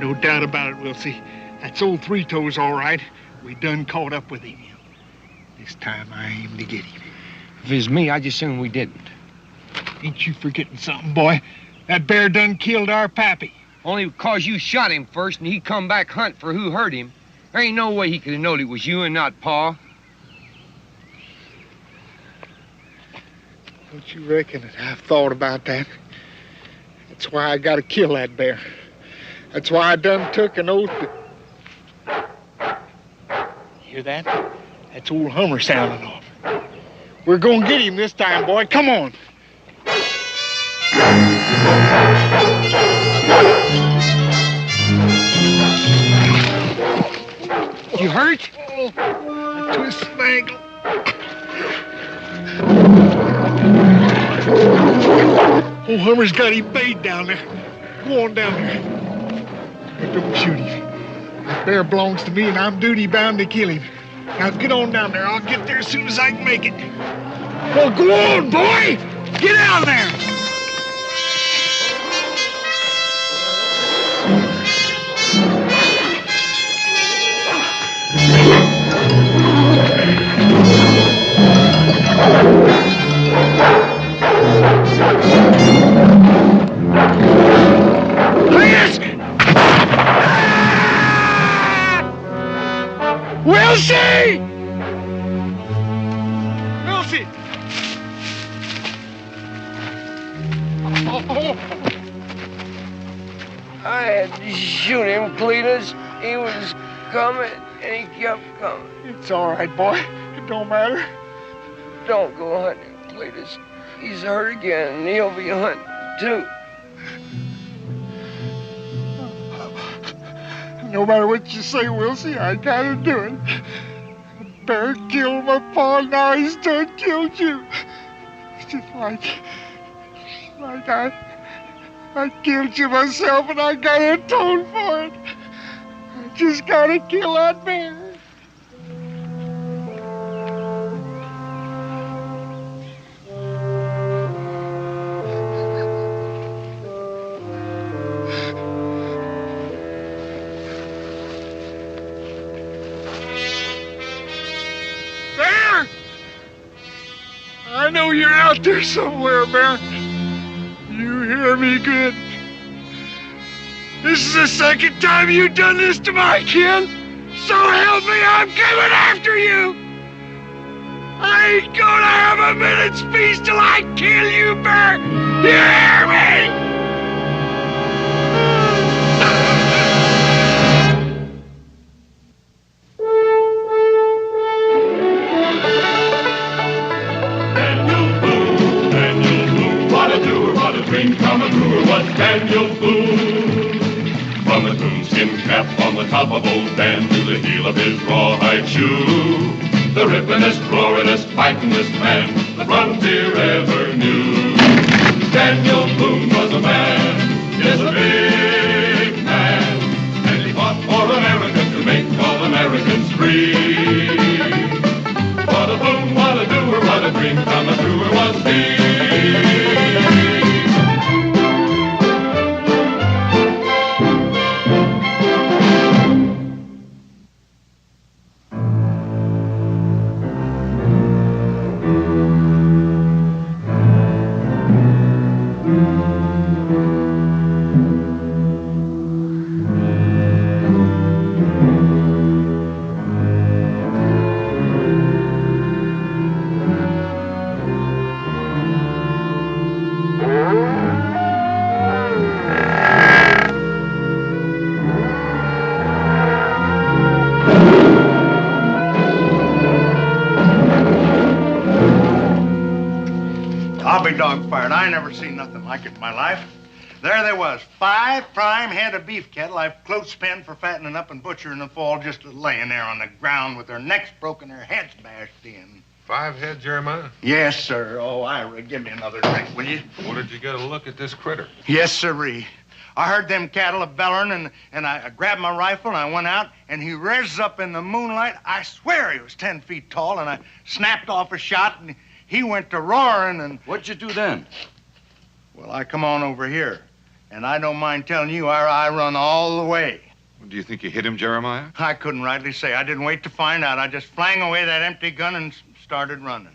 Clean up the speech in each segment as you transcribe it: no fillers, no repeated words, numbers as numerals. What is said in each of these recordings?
No doubt about it, Wilsie. That's old Three Toes, all right. We done caught up with him. This time I aim to get him. If it's me, I'd just assume we didn't. Ain't you forgetting something, boy? That bear done killed our pappy. Only because you shot him first and he come back hunt for who hurt him. There ain't no way he could have known it was you and not Pa. Don't you reckon that I've thought about that? That's why I gotta kill that bear. That's why I done took an oath to... Hear that? That's old Hummer sounding off. We're gonna get him this time, boy. Come on. You hurt? I twisted my ankle. Old Hummer's got him bayed down there. Go on down there. But don't shoot him. That bear belongs to me, and I'm duty bound to kill him. Now get on down there. I'll get there as soon as I can make it. Well, go on, boy! Get out there! Please! Wilsie! Wilsie! I had to shoot him, Cletus. He was coming, and he kept coming. It's all right, boy. It don't matter. Don't go hunting, Cletus. He's hurt again, and he'll be hunting, too. No matter what you say, Wilsie, I gotta do it. The bear killed my pa, now he's done killed you. It's just like I killed you myself, and I gotta atone for it. I just gotta kill that bear. Bear! I know you're out there somewhere, Bear. You hear me good? This is the second time you've done this to my kid. So help me, I'm coming after you. I ain't gonna have a minute's peace till I kill you, Bear. You hear me? Daniel Boone. From his moonskin cap on the top of old Dan to the heel of his rawhide shoe, the rippin'est, roaring'est, fighting'est man the frontier ever knew. Daniel Boone was a man, yes, a big man, and he fought for America to make all Americans free. What a Boone, what a doer, what a dream come true was he. Dog-fired. I never seen nothing like it in my life. There they was, 5 prime head of beef cattle I've close penned for fattening up and butchering in the fall, just laying there on the ground with their necks broken, their heads bashed in. 5 head, Jeremiah? Yes, sir. Oh, Ira, give me another drink, will you? What did you get a look at this critter? Yes, sirree. I heard them cattle a-bellering, and I grabbed my rifle, and I went out, and he rises up in the moonlight. I swear he was 10 feet tall, and I snapped off a shot, and he went to roaring, and... What'd you do then? Well, I come on over here, And I don't mind telling you, I run all the way. Do you think you hit him, Jeremiah? I couldn't rightly say. I didn't wait to find out. I just flang away that empty gun and started running.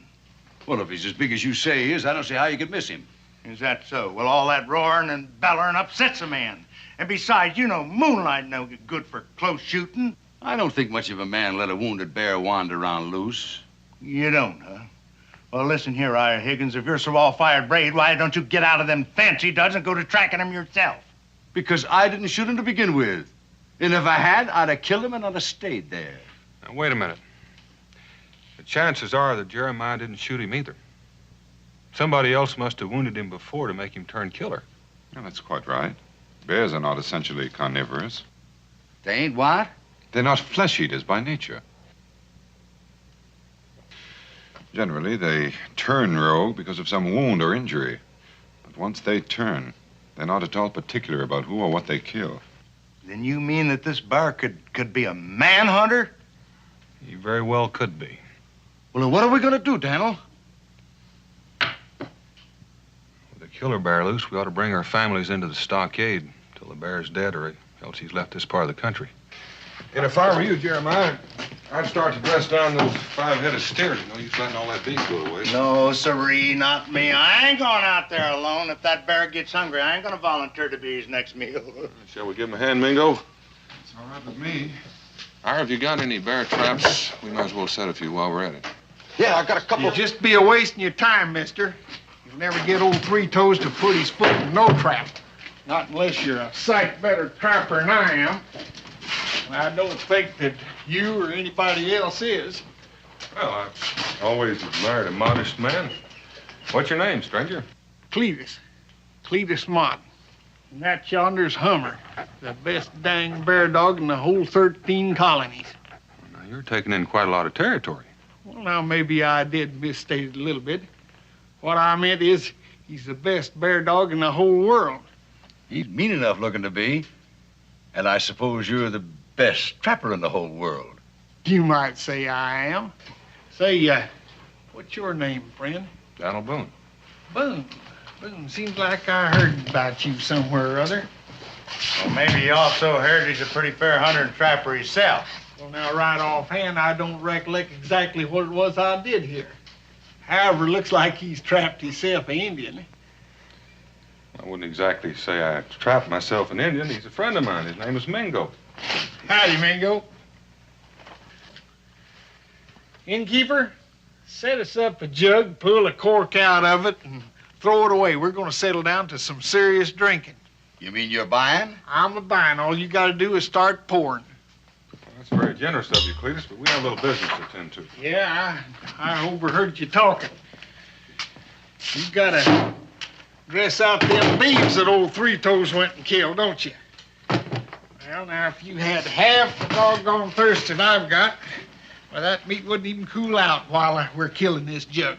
Well, if he's as big as you say he is, I don't see how you could miss him. Is that so? Well, all that roaring and bellowing upsets a man. And besides, you know, moonlight no good for close shooting. I don't think much of a man let a wounded bear wander around loose. You don't, huh? Well, listen here, Ira Higgins. If you're so all-fired brave, why don't you get out of them fancy duds and go to tracking them yourself? Because I didn't shoot him to begin with. And if I had, I'd have killed him and I'd have stayed there. Now, wait a minute. The chances are that Jeremiah didn't shoot him either. Somebody else must have wounded him before to make him turn killer. Yeah, that's quite right. Bears are not essentially carnivorous. They ain't what? They're not flesh eaters by nature. Generally, they turn rogue because of some wound or injury. But once they turn, they're not at all particular about who or what they kill. Then you mean that this bear could be a manhunter? He very well could be. Well, then what are we going to do, Daniel? With the killer bear loose, we ought to bring our families into the stockade till the bear's dead or else he's left this part of the country. And if I were you, Jeremiah, I'd start to dress down those 5-headed steers. No use letting all that beef go to waste. No, sirree, not me. I ain't going out there alone. If that bear gets hungry, I ain't going to volunteer to be his next meal. Shall we give him a hand, Mingo? It's all right with me. Ira, have you got any bear traps? We might as well set a few while we're at it. Yeah, I got a couple. You just be a-wasting your time, mister. You'll never get old Three Toes to put his foot in no trap. Not unless you're a sight better trapper than I am. I don't think that you or anybody else is. Well, I've always admired a modest man. What's your name, stranger? Cletus Mott. And that yonder's Hummer, the best dang bear dog in the whole 13 colonies. Now, you're taking in quite a lot of territory. Well, now, maybe I did misstate it a little bit. What I meant is he's the best bear dog in the whole world. He's mean enough looking to be. And I suppose you're the best trapper in the whole world. You might say I am. Say, what's your name, friend? Daniel Boone. Boone. Boone, seems like I heard about you somewhere or other. Well, maybe you also heard he's a pretty fair hunter and trapper himself. Well, now, right offhand, I don't recollect exactly what it was I did here. However, looks like he's trapped himself an Indian. I wouldn't exactly say I trapped myself an Indian. He's a friend of mine. His name is Mingo. Howdy, Mingo. Innkeeper, set us up a jug, pull a cork out of it, and throw it away. We're going to settle down to some serious drinking. You mean you're buying? I'm a buying. All you got to do is start pouring. Well, that's very generous of you, Cletus, but we have a little business to attend to. Yeah, I overheard you talking. You got to dress out them beeves that old Three Toes went and killed, don't you? Well, now, if you had half the doggone thirst that I've got, well, that meat wouldn't even cool out while we're killing this jug.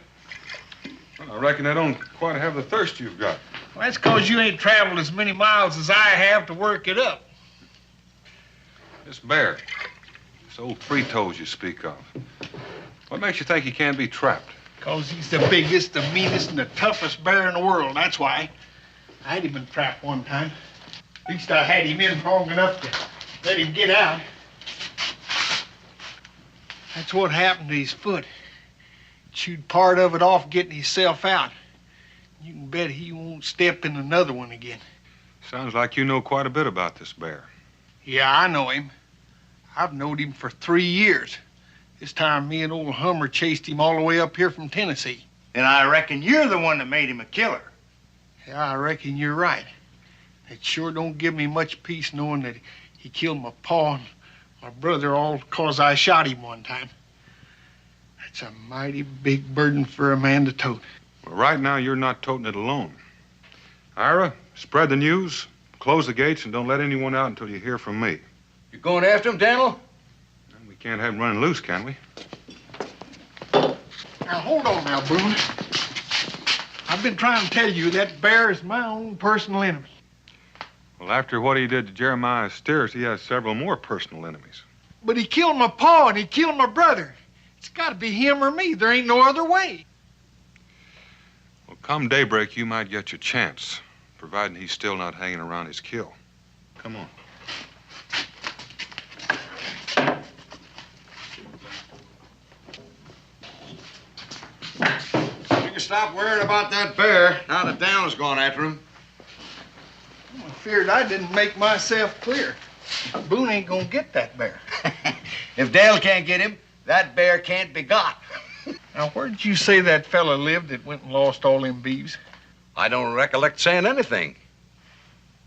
Well, I reckon I don't quite have the thirst you've got. Well, that's 'cause you ain't traveled as many miles as I have to work it up. This bear, this old Three Toes you speak of, what makes you think he can't be trapped? 'Cause he's the biggest, the meanest, and the toughest bear in the world, that's why. I had him in trap one time. At least I had him in long enough to let him get out. That's what happened to his foot. Chewed part of it off getting himself out. You can bet he won't step in another one again. Sounds like you know quite a bit about this bear. Yeah, I know him. I've known him for 3 years. This time me and old Hummer chased him all the way up here from Tennessee. And I reckon you're the one that made him a killer. Yeah, I reckon you're right. It sure don't give me much peace knowing that he killed my pa and my brother all 'cause I shot him one time. That's a mighty big burden for a man to tote. Well, right now, you're not toting it alone. Ira, spread the news, close the gates, and don't let anyone out until you hear from me. You going after him, Daniel? We can't have him running loose, can we? Now, hold on now, Boone. I've been trying to tell you that bear is my own personal enemy. Well, after what he did to Jeremiah Steers, he has several more personal enemies. But he killed my pa and he killed my brother. It's got to be him or me. There ain't no other way. Well, come daybreak, you might get your chance. providing he's still not hanging around his kill. Come on. You can stop worrying about that bear now that Daniel's gone after him. I feared I didn't make myself clear. Boone ain't gonna get that bear. If Dale can't get him, that bear can't be got. Now, where did you say that fella lived that went and lost all them beeves? I don't recollect saying anything.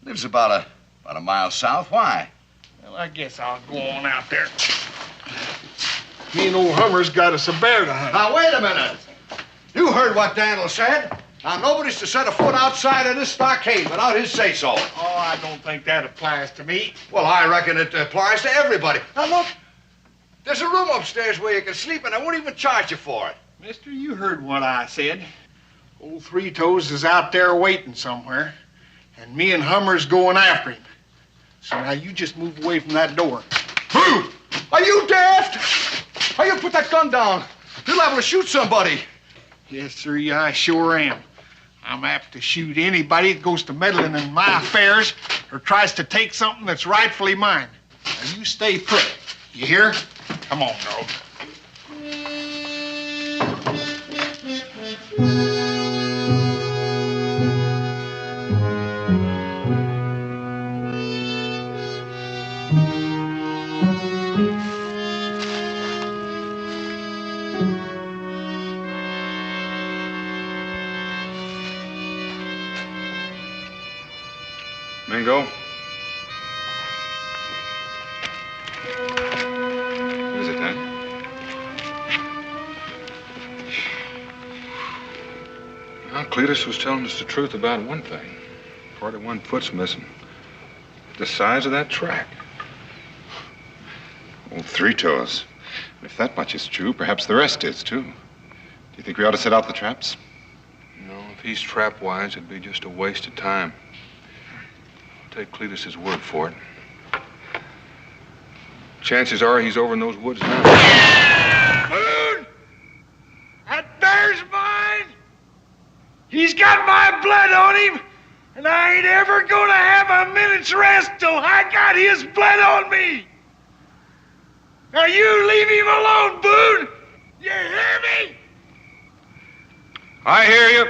Lives about a mile south. Why? Well, I guess I'll go on out there. Me and old Hummer's got us a bear to hunt. Now, wait a minute. You heard what Daniel said. Now, nobody's to set a foot outside of this stockade without his say-so. Oh, I don't think that applies to me. Well, I reckon it applies to everybody. Now, look. There's a room upstairs where you can sleep, and I won't even charge you for it. Mister, you heard what I said. Old Three Toes is out there waiting somewhere, and me and Hummer's going after him. So now you just move away from that door. Who? Are you daft? How you put that gun down? You're liable to shoot somebody. Yes, sir, I sure am. I'm apt to shoot anybody that goes to meddling in my affairs or tries to take something that's rightfully mine. Now you stay put. You hear? Come on, girl. Mingo? What is it, Dan? Well, Cletus was telling us the truth about one thing. Part of one foot's missing. The size of that track. Old Three Toes. If that much is true, perhaps the rest is, too. Do you think we ought to set out the traps? No, if he's trap-wise, it'd be just a waste of time. I'll take Cletus's word for it. Chances are he's over in those woods now. Boone! That bear's mine! He's got my blood on him, and I ain't ever gonna have a minute's rest till I got his blood on me! Now you leave him alone, Boone! You hear me? I hear you.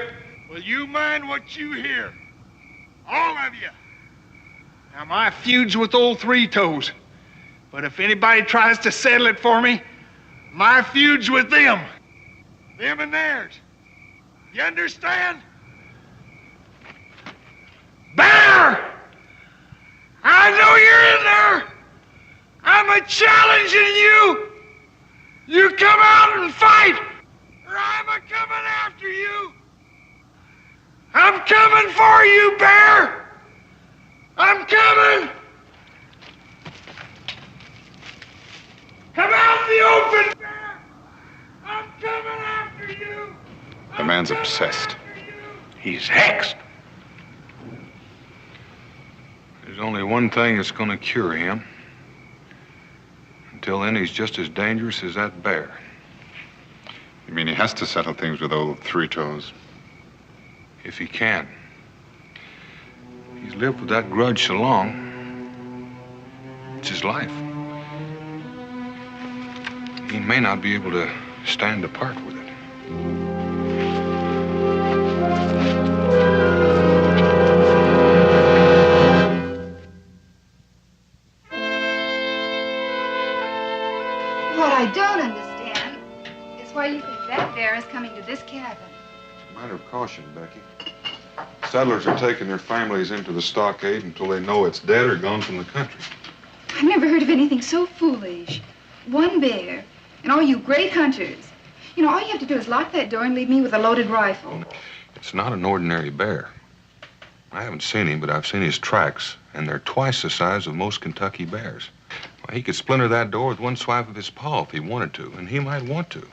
Well, you mind what you hear. All of you. Now, my feud's with old Three Toes. But if anybody tries to settle it for me, my feud's with them. Them and theirs. You understand? Bear! I know you're in there. I'm a-challenging you. You come out and fight, or I'm a-coming after you. I'm coming for you, Bear. I'm coming. Come out in the open, Bear. I'm coming after you. The man's obsessed. He's hexed. There's only one thing that's going to cure him. Until then, he's just as dangerous as that bear. You mean he has to settle things with old Three Toes? If he can. He's lived with that grudge so long. It's his life. He may not be able to stand apart with it. What I don't understand is why you think that bear is coming to this cabin. It's a matter of caution, Becky. Settlers are taking their families into the stockade until they know it's dead or gone from the country. I've never heard of anything so foolish. One bear, and all you great hunters. You know, all you have to do is lock that door and leave me with a loaded rifle. It's not an ordinary bear. I haven't seen him, but I've seen his tracks, and they're twice the size of most Kentucky bears. Well, he could splinter that door with one swipe of his paw if he wanted to, and he might want to.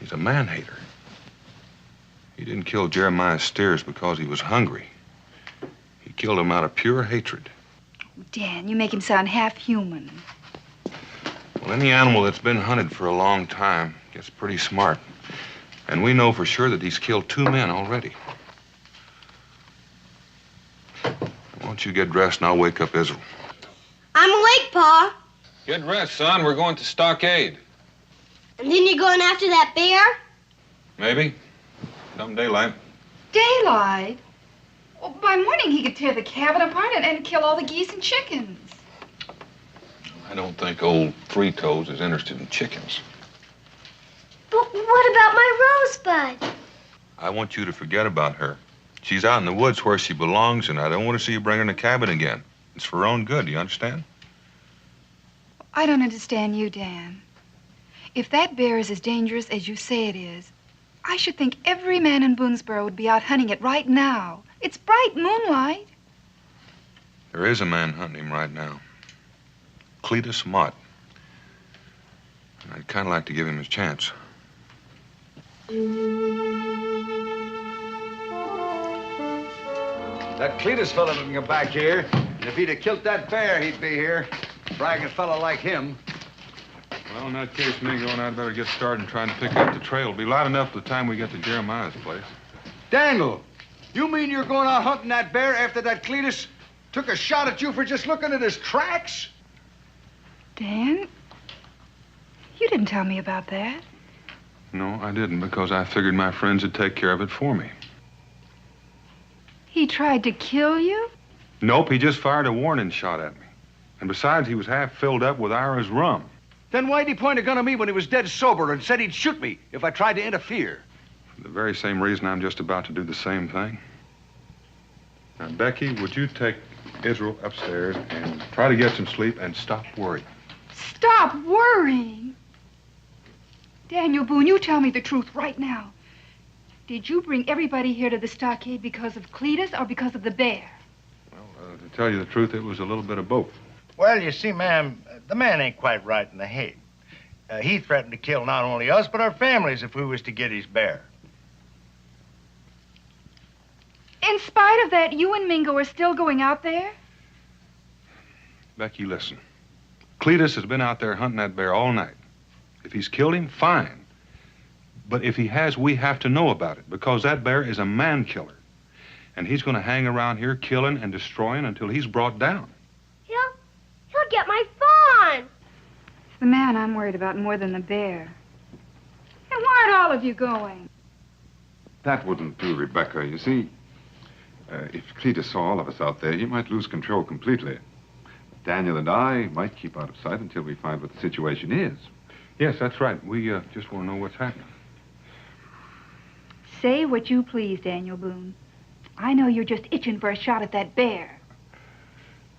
He's a man-hater. He didn't kill Jeremiah's steers because he was hungry. He killed them out of pure hatred. Dan, you make him sound half human. Well, any animal that's been hunted for a long time gets pretty smart. And we know for sure that he's killed 2 men already. don't you get dressed and I'll wake up Israel. I'm awake, Pa. Get dressed, son. We're going to Stockade. And then you're going after that bear? Maybe. Come daylight. Daylight? Well, by morning he could tear the cabin apart and kill all the geese and chickens. I don't think old Three Toes is interested in chickens. But what about my Rosebud? I want you to forget about her. She's out in the woods where she belongs, and I don't want to see you bring her in the cabin again. It's for her own good, do you understand? I don't understand you, Dan. If that bear is as dangerous as you say it is, I should think every man in Boonesboro would be out hunting it right now. It's bright moonlight. There is a man hunting him right now. Cletus Mott. And I'd kind of like to give him his chance. That Cletus fella didn't get back here. And if he'd have killed that bear, he'd be here. Bragging fella like him. Well, in that case, Mingo and I'd better get started and trying to pick up the trail. It'll be light enough by the time we get to Jeremiah's place. Daniel, you mean you're going out hunting that bear after that Cletus took a shot at you for just looking at his tracks? Dan, you didn't tell me about that. No, I didn't, because I figured my friends would take care of it for me. He tried to kill you? Nope, he just fired a warning shot at me. And besides, he was half filled up with Ira's rum. Then why'd he point a gun at me when he was dead sober and said he'd shoot me if I tried to interfere? For the very same reason I'm just about to do the same thing. Now, Becky, would you take Israel upstairs and try to get some sleep and stop worrying? Stop worrying. Daniel Boone, you tell me the truth right now. Did you bring everybody here to the stockade because of Cletus or because of the bear? Well, to tell you the truth, it was a little bit of both. Well, you see, ma'am, the man ain't quite right in the head. He threatened to kill not only us, but our families if we was to get his bear. In spite of that, you and Mingo are still going out there? Becky, listen. Cletus has been out there hunting that bear all night. If he's killed him, fine. But if he has, we have to know about it, because that bear is a man killer. And he's going to hang around here killing and destroying until he's brought down. He'll get my fawn. It's the man I'm worried about more than the bear. And why aren't all of you going? That wouldn't do, Rebecca. You see, if Cletus saw all of us out there, he might lose control completely. Daniel and I might keep out of sight until we find what the situation is. Yes, that's right. We just want to know what's happening. Say what you please, Daniel Boone. I know you're just itching for a shot at that bear.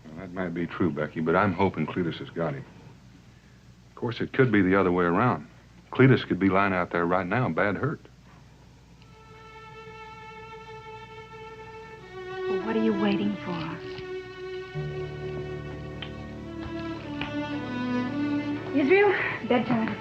Well, that might be true, Becky, but I'm hoping Cletus has got him. Of course, it could be the other way around. Cletus could be lying out there right now, bad hurt. Well, what are you waiting for? Israel, bedtime.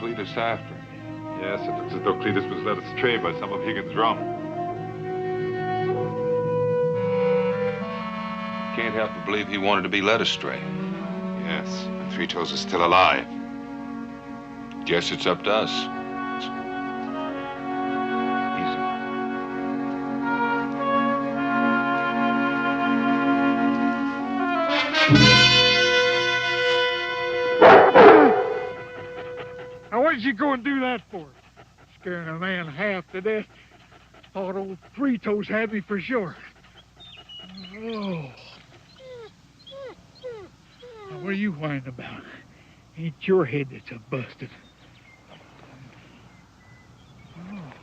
Cletus after him. Yes, it looks as though Cletus was led astray by some of Higgins' rum. Can't help but believe he wanted to be led astray. Yes, and Three Toes is still alive. Guess it's up to us. Now, what did you go and do that for? Scaring a man half to death. Thought old Three Toes had me for sure. Oh. Now, what are you whining about? Ain't your head that's a busted. Oh.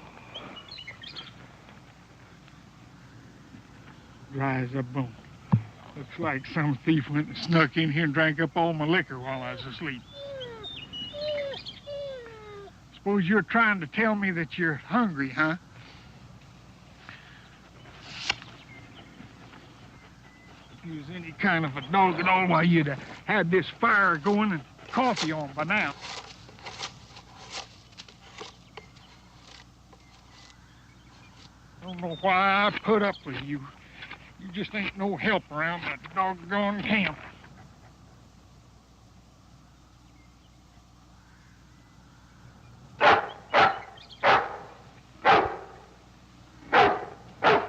Dry as a bone. Looks like some thief went and snuck in here and drank up all my liquor while I was asleep. Suppose you're trying to tell me that you're hungry, huh? If you was any kind of a dog at all, why, you'd have had this fire going and coffee on by now. Don't know why I put up with you. You just ain't no help around that doggone camp.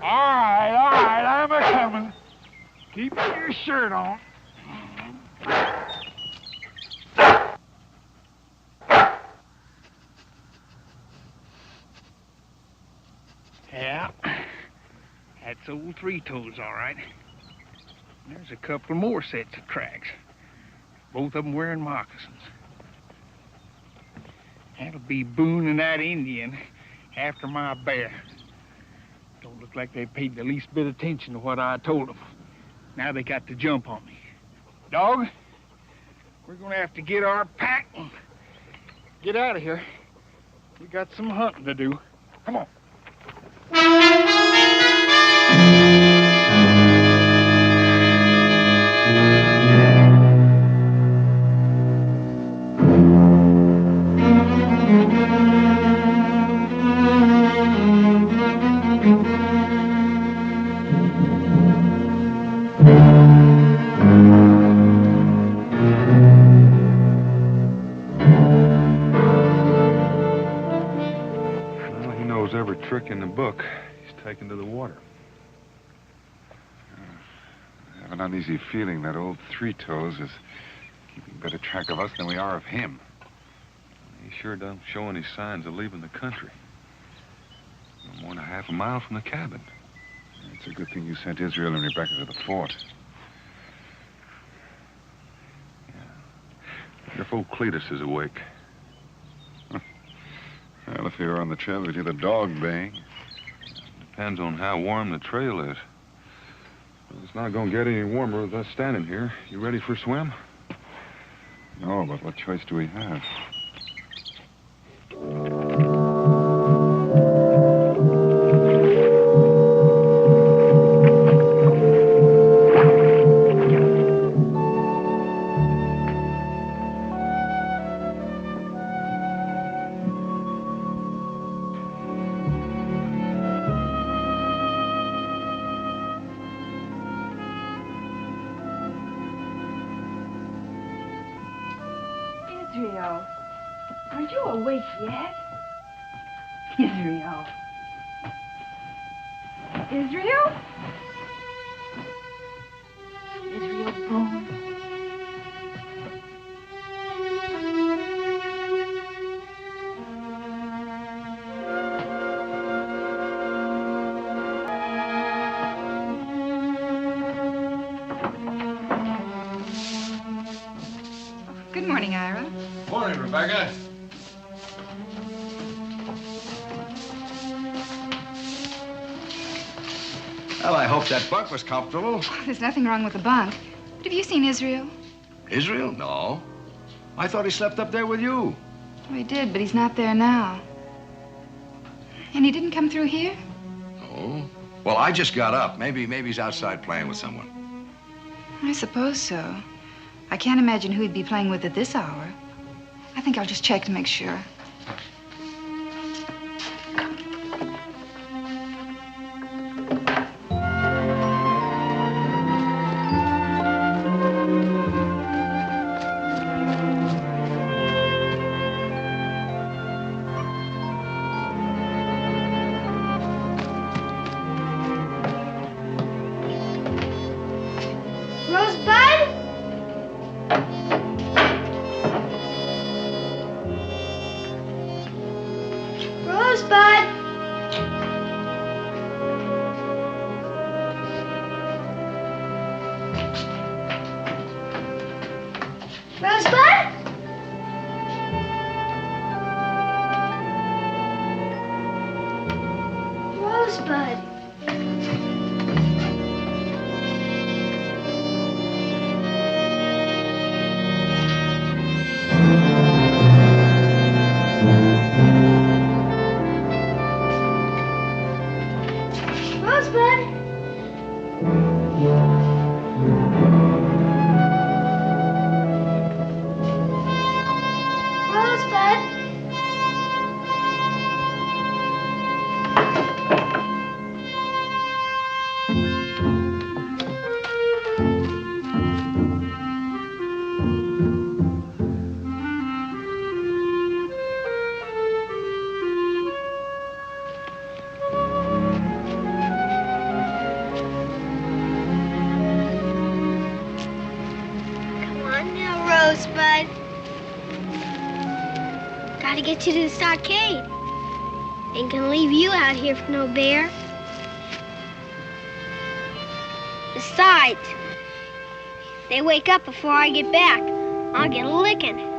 All right, I'm a-coming. Keep your shirt on. Yeah, that's old Three Toes, all right. There's a couple more sets of tracks. Both of them wearing moccasins. That'll be Boone and that Indian after my bear. Don't look like they paid the least bit of attention to what I told them. Now they got to jump on me. Dog, we're gonna have to get our pack and get out of here. We got some hunting to do. Come on. Trick in the book. He's taken to the water. I have an uneasy feeling that old Three Toes is keeping better track of us than we are of him. He sure doesn't show any signs of leaving the country. No more than half a mile from the cabin. It's a good thing you sent Israel and Rebecca to the fort. Wonder if old Cletus is awake. Well, if he were on the trail, we'd hear the dog bang. Depends on how warm the trail is. It's not going to get any warmer with us standing here. You ready for a swim? No, but what choice do we have? Israel, are you awake yet? Israel. Israel? Israel Boone. Good morning, Ira. Morning, Rebecca. Well, I hope that bunk was comfortable. Oh, there's nothing wrong with the bunk. But have you seen Israel? Israel? No. I thought he slept up there with you. Oh, he did, but he's not there now. And he didn't come through here? Oh. Well, I just got up. Maybe he's outside playing with someone. I suppose so. I can't imagine who he'd be playing with at this hour. I think I'll just check to make sure. Gotta get you to the stockade. Ain't gonna leave you out here for no bear. Besides, if they wake up before I get back, I'll get a licking.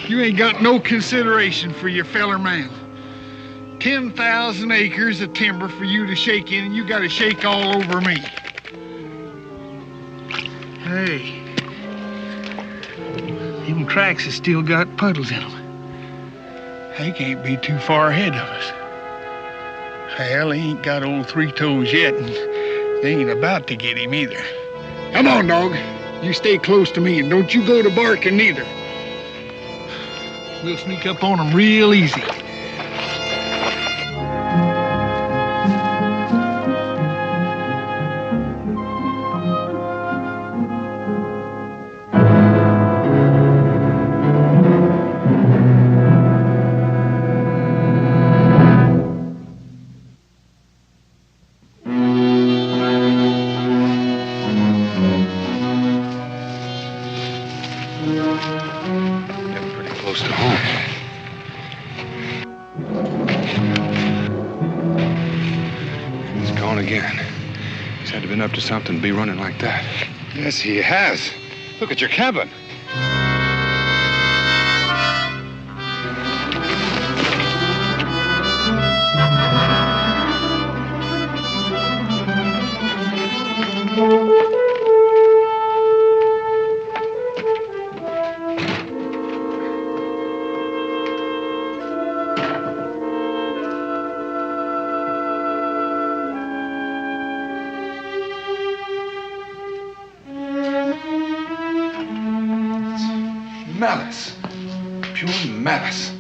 You ain't got no consideration for your feller man. 10,000 acres of timber for you to shake in, and you gotta shake all over me. Hey, them tracks have still got puddles in them. They can't be too far ahead of us. Hell, he ain't got old Three Toes yet, and they ain't about to get him either. Come on, dog. You stay close to me, and don't you go to barking neither. We'll sneak up on them real easy. Up to something to be running like that. Yes, he has. Look at your cabin. Malice. Pure malice.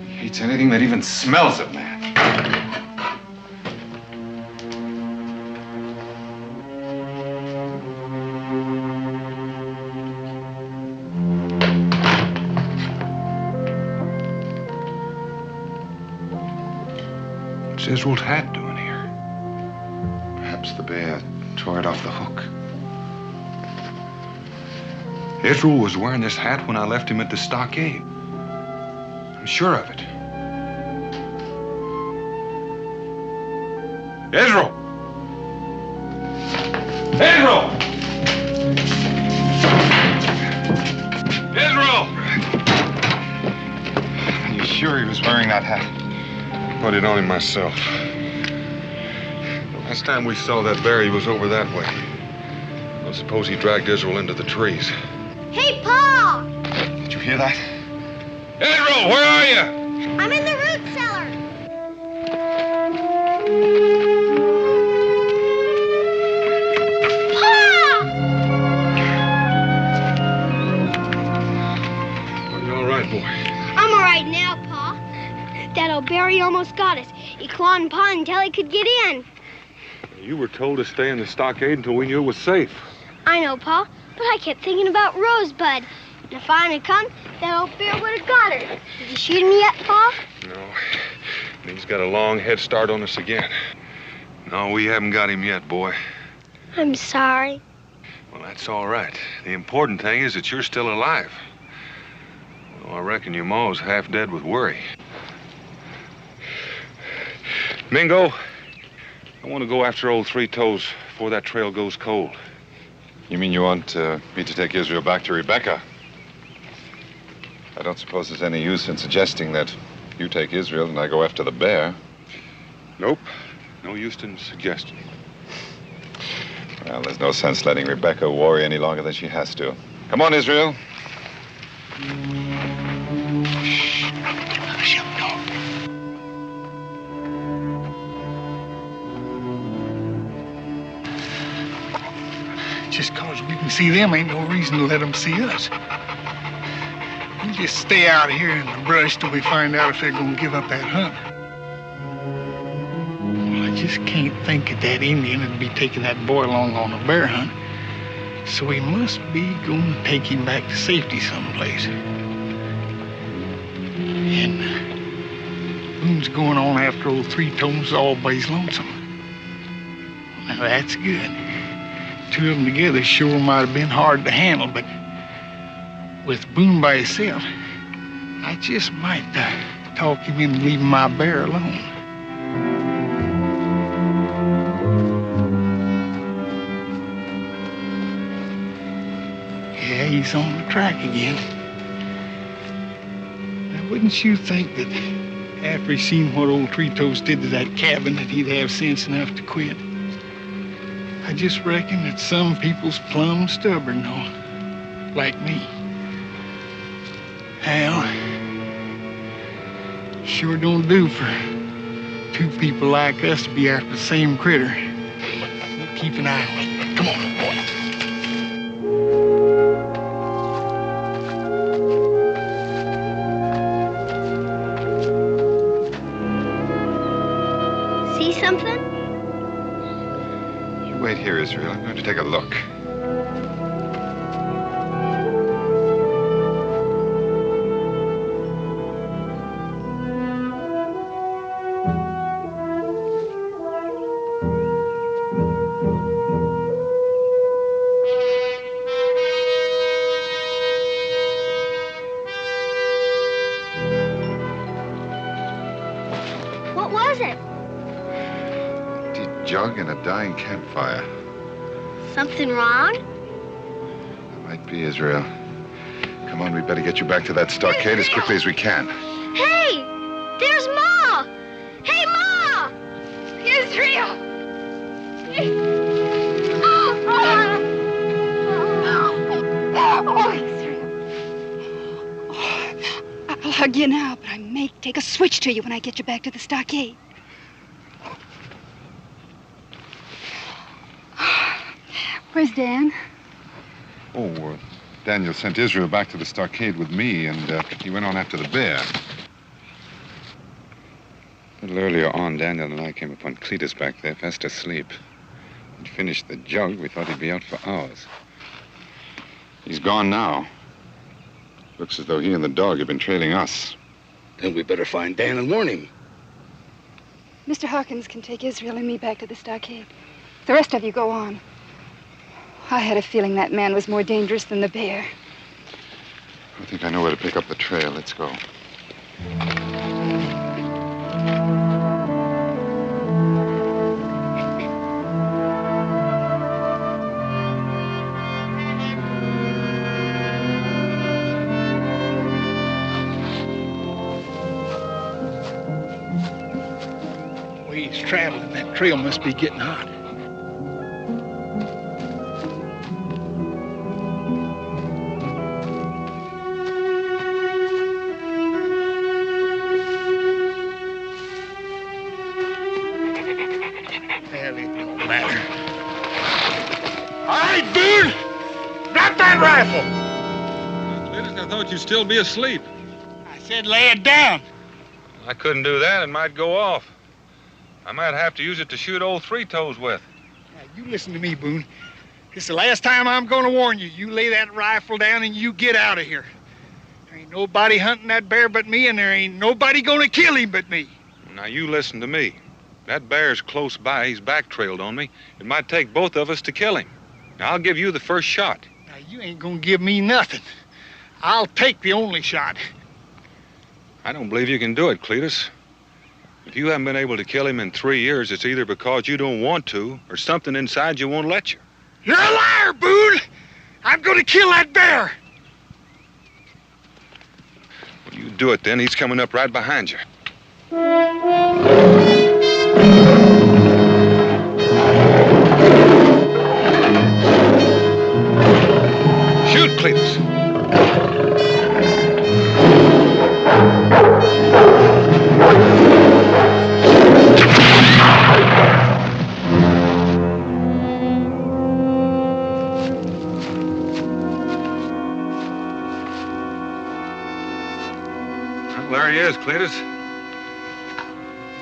He hates anything that even smells of man. What's Israel's hat doing here? Perhaps the bear tore it off the hook. Israel was wearing this hat when I left him at the stockade. I'm sure of it. Israel! Israel! Israel! You sure he was wearing that hat. Put it on him myself. The last time we saw that bear, he was over that way. I suppose he dragged Israel into the trees. Hey, Paul! Did you hear that? Israel, where are you? I'm in the root cellar. Paul! Are you all right, boy? I'm all right now, Pa. That old bear, he almost got us. He clawed and pawed until he could get in. You were told to stay in the stockade until we knew it was safe. I know, Pa, but I kept thinking about Rosebud. And if I hadn't come, that old bear would have got her. Did you shoot him yet, Pa? No. And he's got a long head start on us again. No, we haven't got him yet, boy. I'm sorry. Well, that's all right. The important thing is that you're still alive. Well, I reckon your ma's half dead with worry. Mingo, I want to go after old Three Toes before that trail goes cold. You mean you want me to take Israel back to Rebecca? I don't suppose there's any use in suggesting that you take Israel and I go after the bear. Nope. No use in suggestion. Well, there's no sense letting Rebecca worry any longer than she has to. Come on, Israel. Just cause we can see them ain't no reason to let them see us. We just stay out here in the brush till we find out if they're gonna give up that hunt. Well, I just can't think that Indian would be taking that boy along on a bear hunt. So we must be gonna take him back to safety someplace. And Boone's going on after old Three Toes always lonesome. Now that's good. Two of them together sure might have been hard to handle, but with Boone by himself, I just might talk him into leaving my bear alone. Yeah, he's on the track again. Now, wouldn't you think that after he seen what old Three Toes did to that cabin that he'd have sense enough to quit? I just reckon that some people's plumb stubborn, though, like me. Hell, sure don't do for two people like us to be after the same critter. We'll keep an eye on it. Come on, boy. See something? Wait here, Israel. I'm going to take a look. What was it? Jug and a dying campfire. Something wrong? That might be, Israel. Come on, we better get you back to that stockade as quickly as we can. Hey! There's Ma! Hey, Ma! Israel! Oh, Israel. I'll hug you now, but I may take a switch to you when I get you back to the stockade. Where's Dan? Oh, Daniel sent Israel back to the stockade with me, and he went on after the bear. A little earlier on, Daniel and I came upon Cletus back there, fast asleep. He'd finished the jug. We thought he'd be out for hours. He's gone now. Looks as though he and the dog have been trailing us. Then we better find Dan and warn him. Mr. Hawkins can take Israel and me back to the stockade. The rest of you go on. I had a feeling that man was more dangerous than the bear. I think I know where to pick up the trail. Let's go. The way he's traveling, that trail must be getting hot. Well, it don't matter. All right, Boone! Drop that rifle! Cletus, I thought you'd still be asleep. I said lay it down. I couldn't do that. It might go off. I might have to use it to shoot old Three Toes with. Now, you listen to me, Boone. It's the last time I'm going to warn you. You lay that rifle down and you get out of here. There ain't nobody hunting that bear but me, and there ain't nobody going to kill him but me. Now, you listen to me. That bear's close by. He's back-trailed on me. It might take both of us to kill him. Now, I'll give you the first shot. Now, you ain't going to give me nothing. I'll take the only shot. I don't believe you can do it, Cletus. If you haven't been able to kill him in 3 years, it's either because you don't want to or something inside you won't let you. You're a liar, Boone! I'm going to kill that bear! Well, you do it then. He's coming up right behind you. Shoot, Cletus. Well, there he is, Cletus.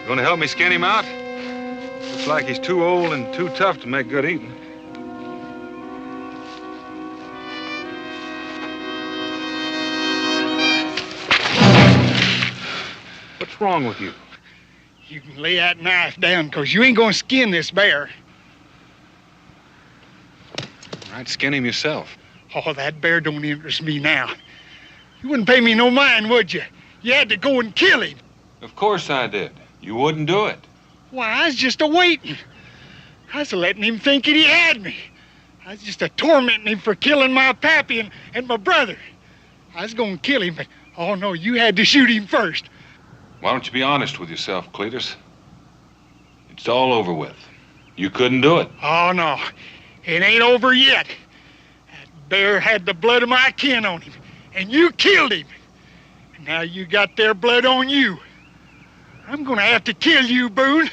Gonna help me skin him out? Looks like he's too old and too tough to make good eating. What's wrong with you? You can lay that knife down, because you ain't going to skin this bear. All right, skin him yourself. Oh, that bear don't interest me now. You wouldn't pay me no mind, would you? You had to go and kill him. Of course I did. You wouldn't do it. Why, I was just a-waiting. I was letting him think that he had me. I was just a-tormenting him for killing my pappy and my brother. I was going to kill him, but, oh, no, you had to shoot him first. Why don't you be honest with yourself, Cletus? It's all over with. You couldn't do it. Oh, no. It ain't over yet. That bear had the blood of my kin on him, and you killed him. And now you got their blood on you. I'm gonna have to kill you, Boone.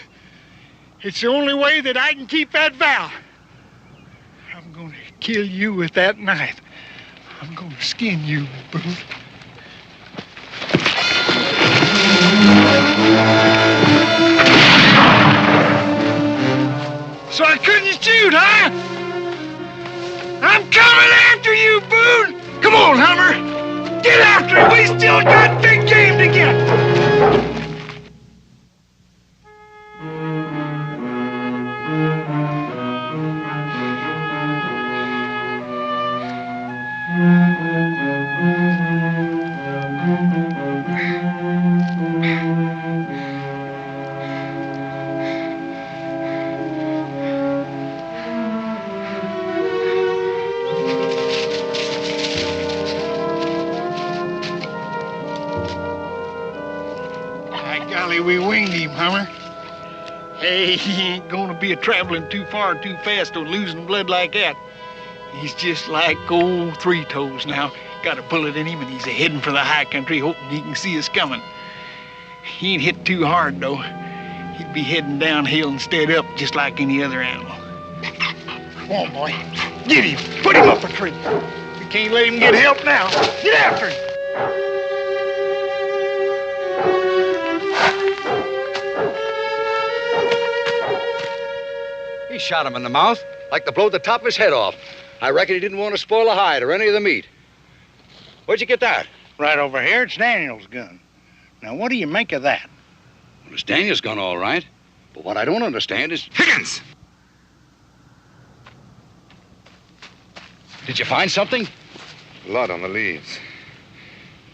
It's the only way that I can keep that vow. I'm gonna kill you with that knife. I'm gonna skin you, Boone. So I couldn't shoot, huh? I'm coming after you, Boone! Come on, Hummer! Get after him! We still got big game to get! We winged him, Hummer. Hey, he ain't gonna be a-traveling too far too fast or losing blood like that. He's just like old Three Toes now. Got a bullet in him and he's a-heading for the high country, hoping he can see us coming. He ain't hit too hard, though. He'd be heading downhill instead up, just like any other animal. Come on, boy. Get him. Put him up a tree. We can't let him get help now. Get after him. He shot him in the mouth, like to blow the top of his head off. I reckon he didn't want to spoil the hide or any of the meat. Where'd you get that? Right over here, it's Daniel's gun. Now, what do you make of that? Well, it's Daniel's gun, all right. But what I don't understand is... Higgins! Did you find something? Blood on the leaves.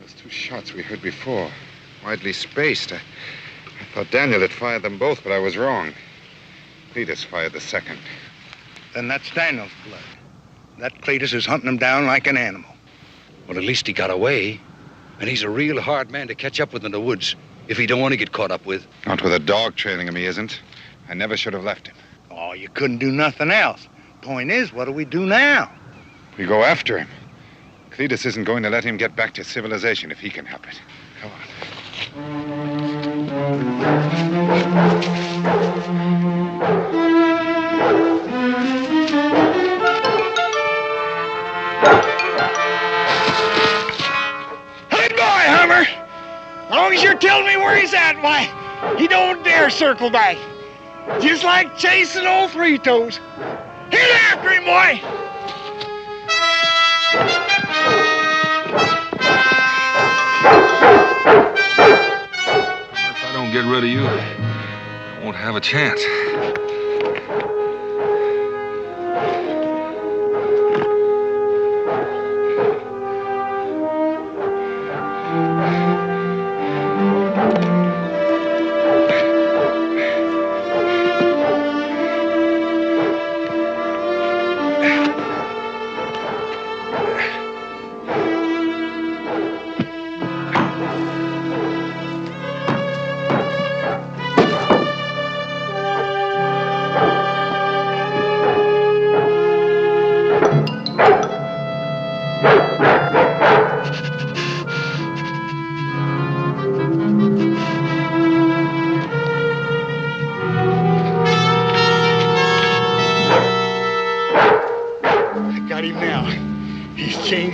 Those two shots we heard before, widely spaced. I thought Daniel had fired them both, but I was wrong. Cletus fired the second. Then that's Daniel's blood. That Cletus is hunting him down like an animal. Well, at least he got away. And he's a real hard man to catch up with in the woods. if he don't want to get caught up with. Not with a dog trailing him, he isn't. I never should have left him. Oh, you couldn't do nothing else. Point is, what do we do now? We go after him. Cletus isn't going to let him get back to civilization if he can help it. Come on. Good boy, Hummer. As long as you're telling me where he's at, why, he don't dare circle back. Just like chasing old Three Toes. Get after him, boy! If I don't get rid of you, I won't have a chance.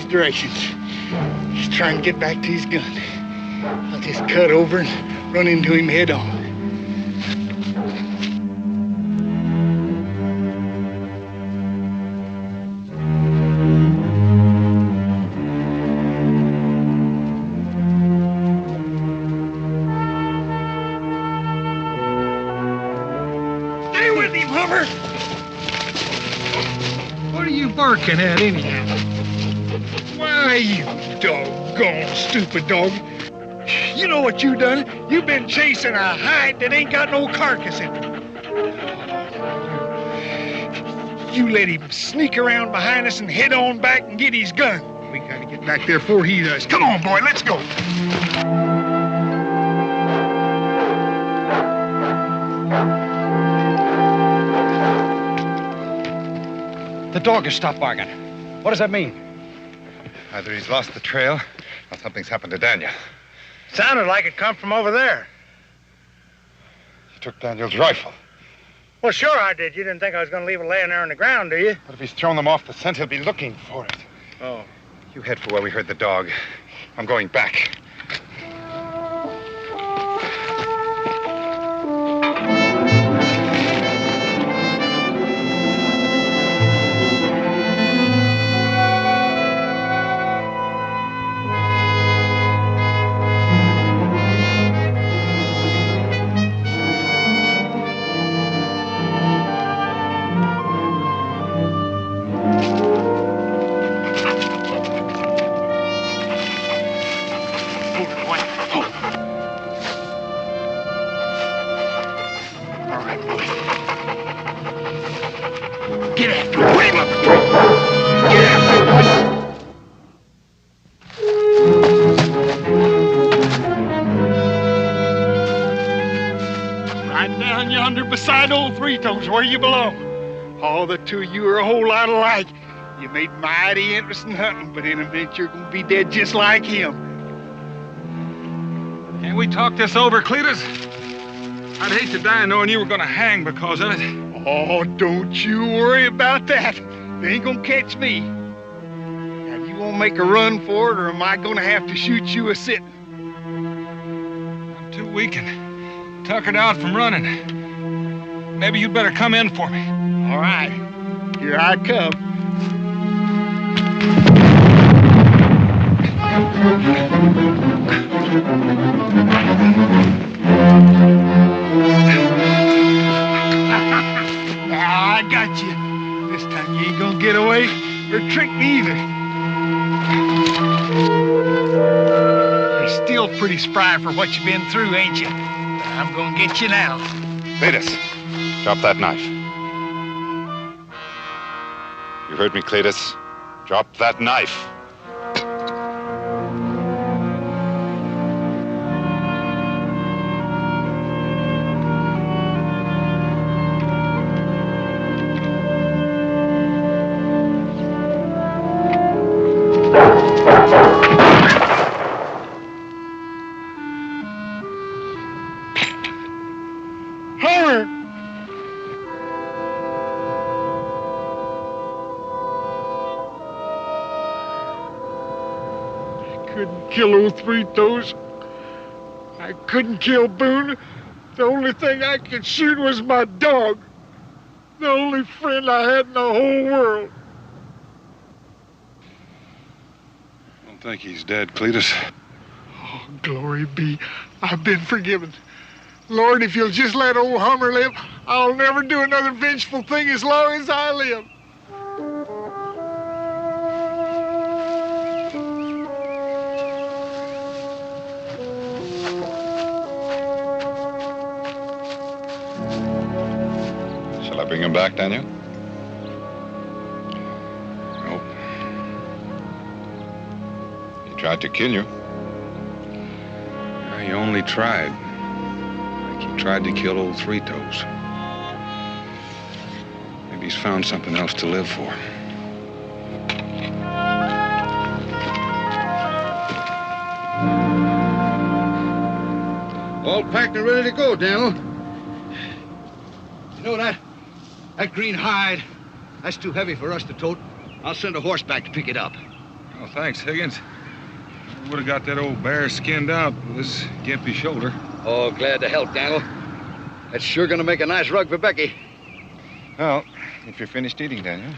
Directions. He's trying to get back to his gun. I'll just cut over and run into him head on. Stay with him, Hummer! What are you barking at anyhow? Why, you doggone stupid dog. You know what you done? You've been chasing a hide that ain't got no carcass in it. You let him sneak around behind us and head on back and get his gun. We gotta get back there before he does. Come on, boy, let's go. The dog has stopped barking. What does that mean? Either he's lost the trail, or something's happened to Daniel. Sounded like it come from over there. You took Daniel's rifle. Well, sure I did. You didn't think I was going to leave it laying there on the ground, do you? But if he's thrown them off the scent, he'll be looking for it. Oh. You head for where we heard the dog. I'm going back. Beside old Three Toes, where you belong. All the two of you are a whole lot alike. You made mighty interesting hunting, but in a minute you're gonna be dead just like him. Can't we talk this over, Cletus? I'd hate to die knowing you were gonna hang because of it. Oh, don't you worry about that. They ain't gonna catch me. Now, do you wanna make a run for it, or am I gonna have to shoot you a sitting? I'm too weak and tuckered out from running. Maybe you'd better come in for me. All right. Here I come. I got you. This time you ain't gonna get away or trick me either. You're still pretty spry for what you've been through, ain't you? I'm gonna get you now. Cletus. Drop that knife. You heard me, Cletus. Drop that knife. swear. I couldn't kill old Three Toes. I couldn't kill Boone. The only thing I could shoot was my dog. The only friend I had in the whole world. I don't think he's dead, Cletus. Oh, glory be. I've been forgiven. Lord, if you'll just let old Hummer live, I'll never do another vengeful thing as long as I live. Shall I bring him back, Daniel? Nope. He tried to kill you. He only tried. Like he tried to kill old Three Toes. Maybe he's found something else to live for. All packed and ready to go, Daniel. You know that green hide, that's too heavy for us to tote. I'll send a horse back to pick it up. Oh, thanks, Higgins. We would have got that old bear skinned out with this gimpy shoulder. Oh, glad to help, Daniel. That's sure gonna make a nice rug for Becky. Well, if you're finished eating, Daniel.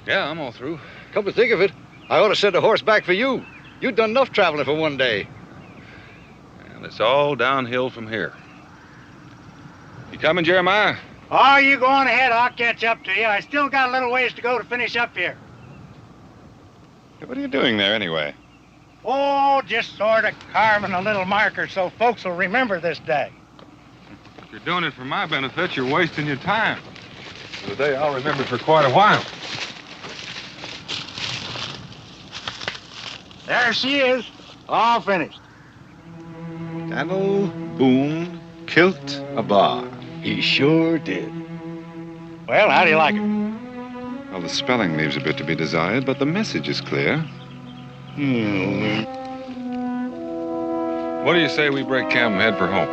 Yeah, I'm all through. Come to think of it, I ought to send a horse back for you. You've done enough traveling for one day. And it's all downhill from here. You coming, Jeremiah? Oh, you go on ahead. I'll catch up to you. I still got a little ways to go to finish up here. What are you doing there, anyway? Oh, just sort of carving a little marker so folks will remember this day. If you're doing it for my benefit, you're wasting your time. For the day I'll remember for quite a while. There she is, all finished. Daniel Boone killed a bar. He sure did. Well, how do you like it? Well, the spelling leaves a bit to be desired, but the message is clear. What do you say we break camp and head for home?